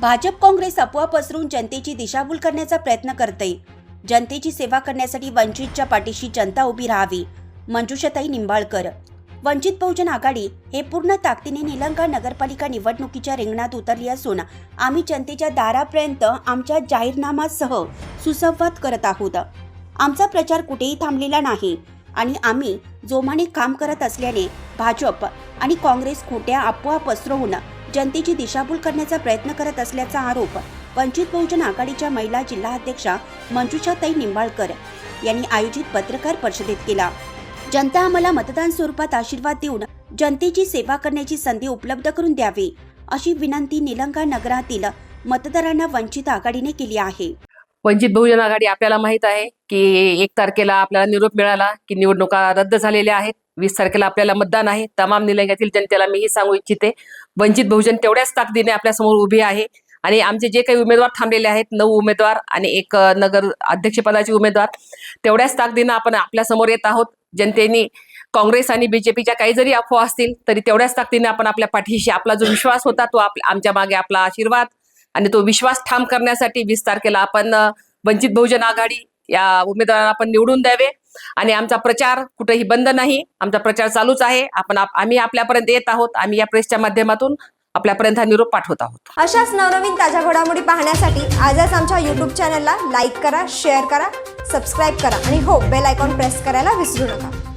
भाजप काँग्रेस अफवा पसरवून जनतेची दिशाभूल करण्याचा प्रयत्न करते। जनतेची सेवा करण्यासाठी वंचितच्या पाठीशी जनता उभी राहावी। मंजुषाताई निंबाळकर। वंचित बहुजन आघाडी हे पूर्ण ताकदीने निलंगा नगरपालिका निवडणुकीच्या रिंगणात उतरली असून आम्ही जनतेच्या दारापर्यंत आमच्या जाहीरनाम्यासह सुसंवाद करत आहोत। आमचा प्रचार कुठेही थांबलेला नाही आणि आम्ही जोमाने काम करत असल्याने भाजप आणि काँग्रेस खोट्या अफवा पसरवून जनतेची दिशाभूल करण्याचा प्रयत्न करत असल्याचा आरोप वंचित बहुजन आघाडीच्या महिला जिल्हा अध्यक्षा मंजुषाताई निंबाळकर यांनी आयोजित पत्रकार परिषदेत केला। जनता आम्हाला मतदान स्वरूपात आशीर्वाद देऊन जनतेची सेवा करण्याची संधी उपलब्ध करून द्यावी अशी विनंती निलंगा नगरातील मतदारांना वंचित आघाडीने केली आहे। वंचित बहुजन आघाडी आपल्याला माहित आहे की 1 तारखेला आपल्याला निरोप मिळाला की निवडणुका रद्द झालेल्या आहेत। 20 तारखेला आपल्याला मतदान आहे। तमाम निलंग्यातील जनतेला मीही सांगू इच्छिते, वंचित बहुजन तेवढ्याच ताकदीने आपल्या समोर उभी आहे आणि आमचे जे काही उमेदवार थांबलेले आहेत 9 उमेदवार आणि 1 नगर अध्यक्षपदाचे उमेदवार, तेवढ्याच ताकदीने आपण आपल्या समोर येत आहोत। जनतेने काँग्रेस आणि बीजेपीच्या काही जरी अफवा असतील तरी तेवढ्याच ताकदीने आपण आपल्या पाठीशी, आपला जो विश्वास होता तो आमच्या मागे आपला आशीर्वाद आणि तो विश्वास ठाम करण्यासाठी 20 तारखेला आपण वंचित बहुजन आघाडी या उमेदवारांना आपण निवडून द्यावे आणि आमचा प्रचार कुठेही बंद नाही, आमचा प्रचार चालूच आहे। आम्ही आपल्यापर्यंत येत आहोत। आम्ही या प्रेसच्या माध्यमातून आपल्यापर्यंत हा निरोप पाठवत आहोत। अशाच नवनवीन ताज्या घडामोडी पाहण्यासाठी आजच आमच्या YouTube चॅनलला लाईक करा, शेअर करा, सबस्क्राईब करा आणि हो, बेल आयकॉन प्रेस करायला विसरू नका।